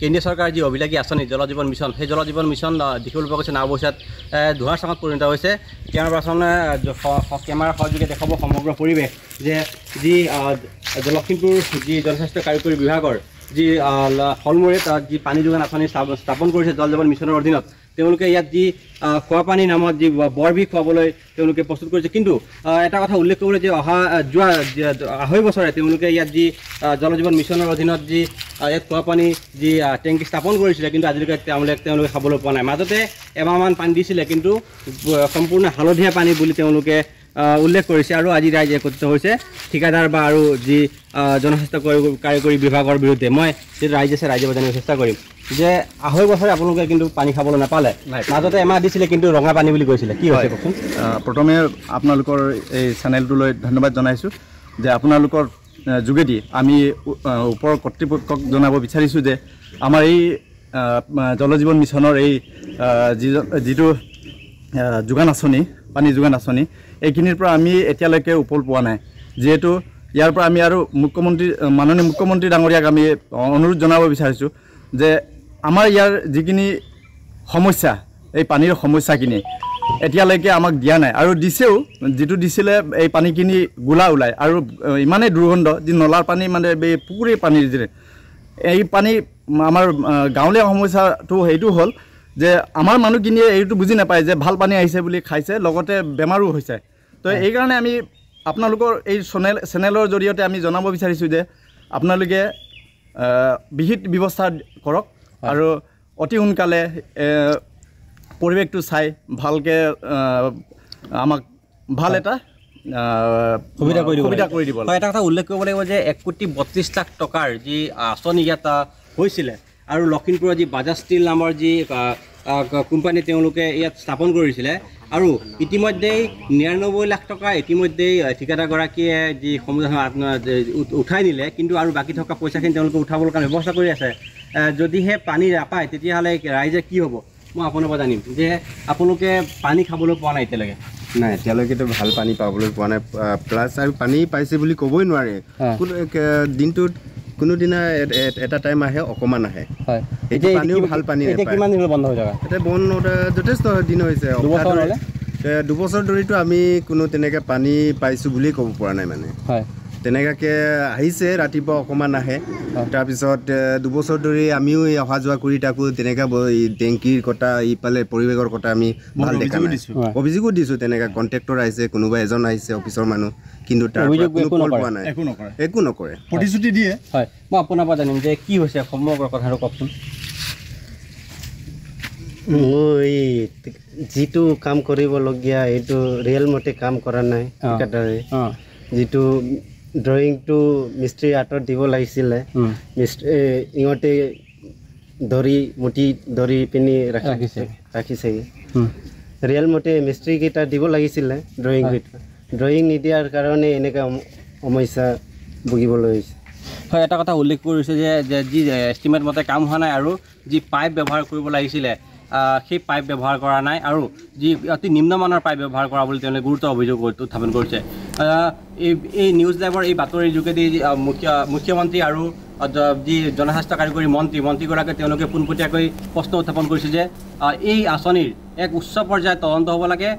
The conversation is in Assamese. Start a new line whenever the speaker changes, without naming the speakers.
কেন্দ্ৰীয় চৰকাৰৰ যি অভিলাষী আঁচনি জল জীৱন মিছন সেই জল জীৱন মিছন দেখিবলৈ পোৱা গৈছে নাওবৈচাত ধোঁৱাৰ চাঙত পৰিণত হৈছে। কেমেৰা পাৰ্চনে কেমেৰাৰ সহযোগে দেখাব সমগ্ৰ পৰিৱেশ যে যি লখিমপুৰ যি জনস্বাস্থ্য কাৰিকৰী বিভাগৰ যি ফলমূৰে তাত যি পানী যোগান আঁচনি স্থাপন কৰিছে জল জীৱন মিছনৰ অধীনত তেওঁলোকে ইয়াত যি খোৱা পানী নামত যি বৰবিহ খুৱাবলৈ তেওঁলোকে প্ৰস্তুত কৰিছে। কিন্তু এটা কথা উল্লেখ কৰিবলৈ যে যোৱা 2.5 বছৰে তেওঁলোকে ইয়াত যি জল জীৱন মিছনৰ অধীনত যি ইয়াত খোৱা পানী যি টেংকি স্থাপন কৰিছিলে কিন্তু আজিলৈকে তেওঁলোকে খাবলৈ পোৱা নাই। মাজতে এমাহমান পানী দিছিলে কিন্তু সম্পূৰ্ণ হালধীয়া পানী বুলি তেওঁলোকে উল্লেখ কৰিছে। আৰু আজি ৰাইজে একত্ৰিত হৈছে ঠিকাদাৰ বা আৰু যি জনস্বাস্থ্য কাৰিকৰী বিভাগৰ বিৰুদ্ধে। মই যিটো ৰাইজ আছে ৰাইজে জানিব চেষ্টা কৰিম যে 2.5 বছৰে আপোনালোকে কিন্তু পানী খাবলৈ নাপালে, মাজতে এমাহ দিছিলে কিন্তু ৰঙা পানী বুলি কৈছিলে, কি হৈছে কওকচোন?
প্ৰথমে আপোনালোকৰ এই চেনেলটোলৈ ধন্যবাদ জনাইছোঁ যে আপোনালোকৰ যোগেদি আমি ওপৰৰ কৰ্তৃপক্ষক জনাব বিচাৰিছোঁ যে আমাৰ এই জল জীৱন মিছনৰ এই যিটো যোগান আঁচনি পানী যোগান আঁচনি এইখিনিৰ পৰা আমি এতিয়ালৈকে উপল পোৱা নাই। যিহেতু ইয়াৰ পৰা আমি আৰু মাননীয় মুখ্যমন্ত্ৰী ডাঙৰীয়াক আমি অনুৰোধ জনাব বিচাৰিছোঁ যে আমাৰ ইয়াৰ যিখিনি সমস্যা এই পানীৰ সমস্যাখিনি এতিয়ালৈকে আমাক দিয়া নাই আৰু দিছেও, যিটো দিছিলে এই পানীখিনি গোলা ওলায় আৰু ইমানেই দুৰ্গন্ধ যি নলাৰ পানী মানে এই পুখুৰীৰ পানীৰ যে এই পানী আমাৰ গাঁৱলীয়া সমস্যাটো সেইটো হ'ল যে আমাৰ মানুহখিনিয়ে এইটো বুজি নাপায় যে ভাল পানী আহিছে বুলি খাইছে, লগতে বেমাৰো হৈছে। তো এইকাৰণে আমি আপোনালোকৰ এই চেনেলৰ জৰিয়তে আমি জনাব বিচাৰিছোঁ যে আপোনালোকে বিহিত ব্যৱস্থা কৰক আৰু অতি সোনকালে পৰিৱেশটো চাই ভালকৈ আমাক ভাল এটা সুবিধা কৰি দিব।
এটা কথা উল্লেখ কৰিব লাগিব যে 1,32,00,000 টকাৰ যি আঁচনি ইয়াত হৈছিলে আৰু লখিমপুৰৰ যি বাজাজ ষ্টীল নামৰ যি কোম্পানী তেওঁলোকে ইয়াত স্থাপন কৰিছিলে আৰু ইতিমধ্যেই 99 লাখ টকা ইতিমধ্যেই ঠিকাদাৰগৰাকীয়ে যি সমূহ উঠাই নিলে, কিন্তু আৰু বাকী থকা পইচাখিনি তেওঁলোকে উঠাবলৈ কাৰণে ব্যৱস্থা কৰি আছে। যদিহে পানী নাপায় তেতিয়াহ'লে ৰাইজে কি হ'ব? মই আপোনাৰ পৰা জানিম যে আপোনালোকে পানী খাবলৈ পোৱা নাই এতিয়ালৈকে?
নাই, এতিয়ালৈকেতো ভাল পানী পাবলৈ পোৱা নাই, প্লাছ আৰু পানী পাইছে বুলি ক'বই নোৱাৰে। দিনটোত কোনোদিনা এটা টাইম আহে, অকণমান আহে। এতিয়া পানীও ভাল পানী নাপায়।
কিমান দিন বন্ধ হৈ যাব?
এতিয়া বন্ধ যথেষ্ট দিন হৈছে। 2 বছৰ ধৰিতো আমি কোনো তেনেকৈ পানী পাইছোঁ বুলি ক'ব পৰা নাই। মানে তেনেকুৱাকৈ আহিছে, ৰাতিপুৱা অকণমান আহে, তাৰপিছত 2 বছৰ ধৰি আমিও অহা যোৱা কৰি থাকোঁ। তেনেকৈ টেংকিৰ কথা ইফালে পৰিৱেশৰ কথা আমি ভাল দেখা নাই। অভিযোগো দিছোঁ, তেনেকৈ কণ্ট্ৰেক্টৰ আহিছে, কোনোবা এজন আহিছে অফিচৰ মানুহ, কিন্তু তাৰ পোৱা নাই, একো নকৰে,
প্ৰতিশ্ৰুতি দিয়ে।
হয়, মই আপোনাৰ পৰা জানিম যে কি হৈছে সমগ্ৰ কথাটো কওকচোন।
মই যিটো কাম কৰিবলগীয়া এইটো ৰিয়েল মতে কাম কৰা নাই। ঠিকাদাৰে যিটো ড্ৰয়িংটো মিস্ত্ৰী আঁতৰত দিব লাগিছিলে, ইহঁতে মুঠি ধৰি পিনি ৰাখিছেগৈ। ৰিয়েল মতে মিস্ত্ৰীকেইটা দিব লাগিছিলে ড্ৰয়িং নিদিয়াৰ কাৰণে এনেকুৱা সমস্যা ভুগিবলৈ হৈছে।
হয়, এটা কথা উল্লেখ কৰিছে যে যি এষ্টিমেট মতে কাম হোৱা নাই আৰু যি পাইপ ব্যৱহাৰ কৰিব লাগিছিলে সেই পাইপ ব্যৱহাৰ কৰা নাই আৰু যি অতি নিম্নমানৰ পাইপ ব্যৱহাৰ কৰা বুলি তেওঁলোকে গুৰুত্ব অভিযোগ উত্থাপন কৰিছে। এই নিউজ লাইভৰ এই বাতৰিৰ যোগেদি মুখ্যমন্ত্ৰী আৰু যি জনস্বাস্থ্য কাৰিকৰী মন্ত্ৰীগৰাকীয়ে তেওঁলোকে পোনপটীয়াকৈ প্ৰশ্ন উত্থাপন কৰিছে যে এই আঁচনিৰ এক উচ্চ পৰ্যায়ৰ তদন্ত হ'ব লাগে।